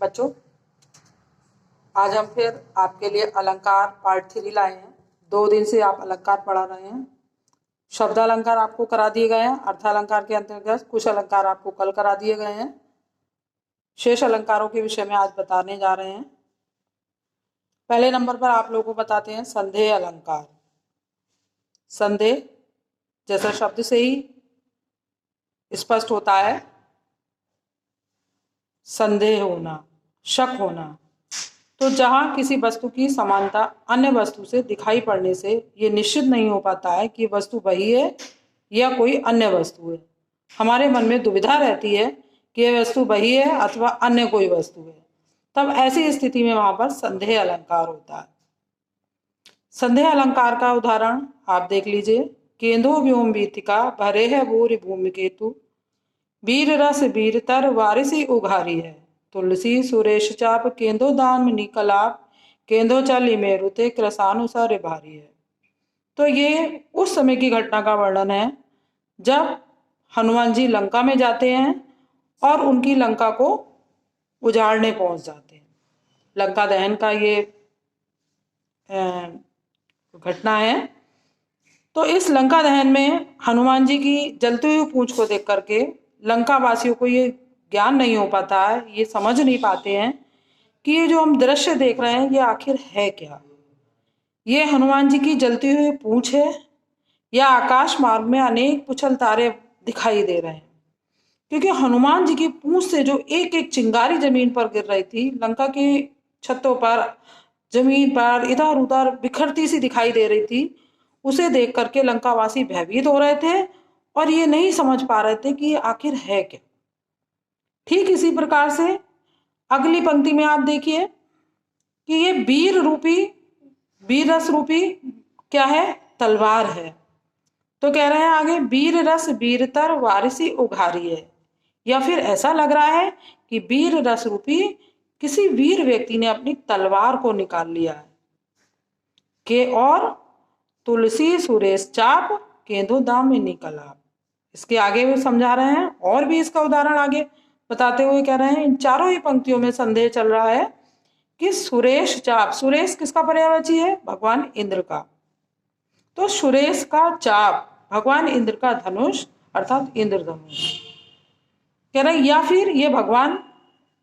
बच्चों, आज हम फिर आपके लिए अलंकार पार्ट 3 लाए हैं। 2 दिन से आप अलंकार पढ़ा रहे हैं। शब्द अलंकार आपको करा दिए गए हैं। अर्थालंकार के अंतर्गत कुछ अलंकार आपको कल करा दिए गए हैं। शेष अलंकारों के विषय में आज बताने जा रहे हैं। पहले नंबर पर आप लोगों को बताते हैं संदेह अलंकार। संदेह जैसा शब्द से ही स्पष्ट होता है, संदेह होना, शक होना। तो जहां किसी वस्तु की समानता अन्य वस्तु से दिखाई पड़ने से ये निश्चित नहीं हो पाता है कि वस्तु वही है या कोई अन्य वस्तु है। हमारे मन में दुविधा रहती है कि यह वस्तु वही है अथवा अन्य कोई वस्तु है। तब ऐसी स्थिति में वहां पर संदेह अलंकार होता है। संदेह अलंकार का उदाहरण आप देख लीजिए। केंदो व्योम वीतिका भरे है भूरि भूमि केतु, वीर रस वीरतर वारिसी उघारी है, तुलसी सुरेश चाप केंदो दान निकलाप, केंदो चली मेरुते कृसानुसार भारी है। तो ये उस समय की घटना का वर्णन है जब हनुमान जी लंका में जाते हैं और उनकी लंका को उजाड़ने पहुंच जाते हैं। लंका दहन का ये घटना है। तो इस लंका दहन में हनुमान जी की जलती हुई पूंछ को देख करके लंका वासियों को ये ज्ञान नहीं हो पाता है, ये समझ नहीं पाते हैं कि ये जो हम दृश्य देख रहे हैं ये आखिर है क्या। ये हनुमान जी की जलती हुई पूंछ है या आकाश मार्ग में अनेक पुछल तारे दिखाई दे रहे हैं। क्योंकि हनुमान जी की पूंछ से जो एक एक चिंगारी जमीन पर गिर रही थी, लंका की छतों पर, जमीन पर इधर उधर बिखरती सी दिखाई दे रही थी, उसे देख करके लंकावासी भयभीत हो रहे थे और ये नहीं समझ पा रहे थे कि ये आखिर है क्या। ठीक इसी प्रकार से अगली पंक्ति में आप देखिए कि ये वीर रस रूपी क्या है, तलवार है। तो कह रहे हैं आगे, वीर रस वीरतर वारिसी उघारी है। या फिर ऐसा लग रहा है कि वीर रस रूपी किसी वीर व्यक्ति ने अपनी तलवार को निकाल लिया है के और तुलसी सुरेश चाप केंदो दाम में निकला। इसके आगे भी समझा रहे हैं और भी इसका उदाहरण आगे बताते हुए कह रहे हैं, इन चारों ही पंक्तियों में संदेह चल रहा है कि सुरेश चाप, सुरेश किसका पर्यायवाची है, भगवान इंद्र का। तो सुरेश का चाप भगवान इंद्र का धनुष अर्थात इंद्रधनुष कह रहे हैं, या फिर ये भगवान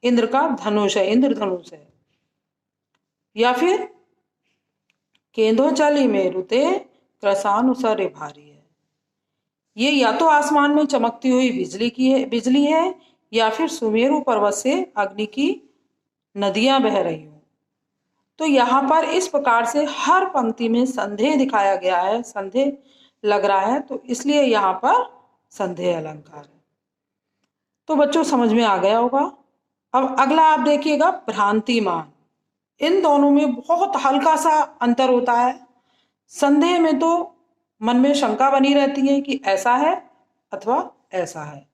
इंद्र का धनुष है, इंद्रधनुष है। या फिर केंदो चली मेरुते कृसानुसार भारी है। ये या तो आसमान में चमकती हुई बिजली है या फिर सुमेरु पर्वत से अग्नि की नदियां बह रही हो। तो यहाँ पर इस प्रकार से हर पंक्ति में संदेह दिखाया गया है, संदेह लग रहा है, तो इसलिए यहाँ पर संदेह अलंकार है। तो बच्चों समझ में आ गया होगा। अब अगला आप देखिएगा भ्रांतिमान। इन दोनों में बहुत हल्का सा अंतर होता है। संदेह में तो मन में शंका बनी रहती है कि ऐसा है अथवा ऐसा है,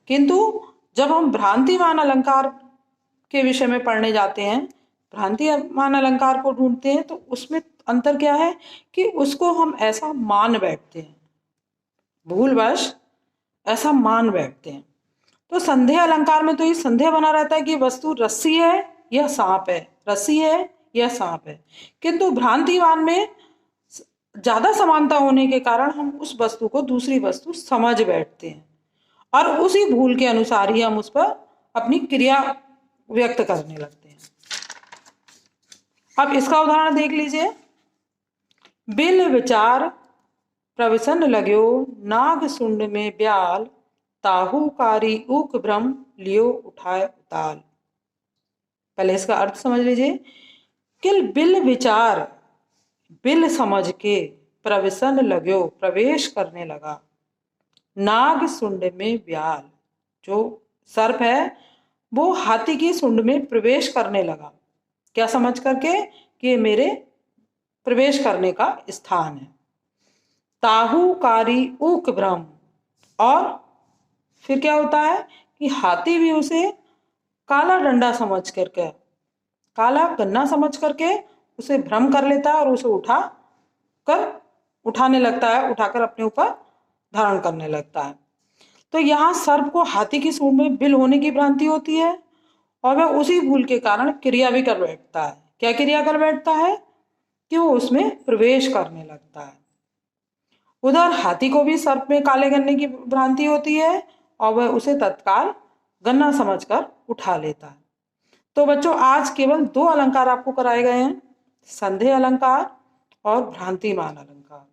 किंतु जब हम भ्रांतिमान अलंकार के विषय में पढ़ने जाते हैं, भ्रांतिमान अलंकार को ढूंढते हैं, तो उसमें अंतर क्या है कि उसको हम ऐसा मान बैठते हैं, भूलवश ऐसा मान बैठते हैं। तो संदेह अलंकार में तो ये संदेह बना रहता है कि वस्तु रस्सी है या सांप है, रस्सी है या सांप है। किंतु भ्रांतिमान में ज्यादा समानता होने के कारण हम उस वस्तु को दूसरी वस्तु समझ बैठते हैं और उसी भूल के अनुसार ही हम उस पर अपनी क्रिया व्यक्त करने लगते हैं। अब इसका उदाहरण देख लीजिए। बिल विचार प्रविसन लग्यो नाग सुंड में ब्याल, ताहूकारी उक भ्रम लियो उठाए उताल। पहले इसका अर्थ समझ लीजिए। किल बिल विचार, बिल समझ के, प्रविसन लग्यो प्रवेश करने लगा, नाग सुंड में ब्याल, जो सर्प है वो हाथी की सुंड में प्रवेश करने लगा। क्या समझ करके कि मेरे प्रवेश करने का स्थान है। ताहूकारी उक भ्रम, और फिर क्या होता है कि हाथी भी उसे काला डंडा समझ करके, काला गन्ना समझ करके उसे भ्रम कर लेता है और उसे उठाने लगता है, उठाकर अपने ऊपर धारण करने लगता है। तो यहाँ सर्प को हाथी की सूंड में बिल होने की भ्रांति होती है और वह उसी भूल के कारण क्रिया भी कर बैठता है। क्या क्रिया कर बैठता है? कि वो उसमें प्रवेश करने लगता है। उधर हाथी को भी सर्प में काले गन्ने की भ्रांति होती है और वह उसे तत्काल गन्ना समझकर उठा लेता है। तो बच्चों, आज केवल 2 अलंकार आपको कराए गए हैं, संदेह अलंकार और भ्रांतिमान अलंकार।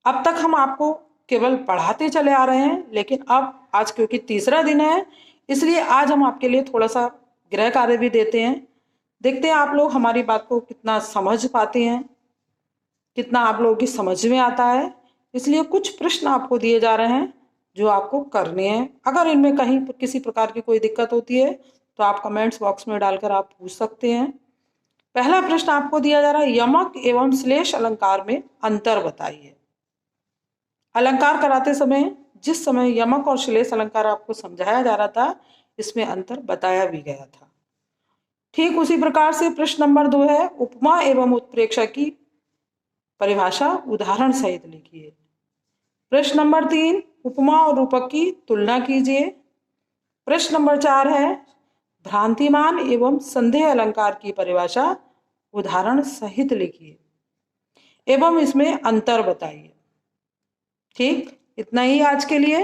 अब तक हम आपको केवल पढ़ाते चले आ रहे हैं, लेकिन अब आज क्योंकि तीसरा दिन है, इसलिए आज हम आपके लिए थोड़ा सा गृह कार्य भी देते हैं। देखते हैं आप लोग हमारी बात को कितना समझ पाते हैं, कितना आप लोगों की समझ में आता है। इसलिए कुछ प्रश्न आपको दिए जा रहे हैं जो आपको करने हैं। अगर इनमें कहीं किसी प्रकार की कोई दिक्कत होती है तो आप कमेंट्स बॉक्स में डालकर आप पूछ सकते हैं। पहला प्रश्न आपको दिया जा रहा है, यमक एवं श्लेष अलंकार में अंतर बताइए। अलंकार कराते समय जिस समय यमक और श्लेष अलंकार आपको समझाया जा रहा था, इसमें अंतर बताया भी गया था। ठीक उसी प्रकार से प्रश्न नंबर 2 है, उपमा एवं उत्प्रेक्षा की परिभाषा उदाहरण सहित लिखिए। प्रश्न नंबर 3, उपमा और रूपक की तुलना कीजिए। प्रश्न नंबर 4 है, भ्रांतिमान एवं संदेह अलंकार की परिभाषा उदाहरण सहित लिखिए एवं इसमें अंतर बताइए। ठीक, इतना ही आज के लिए।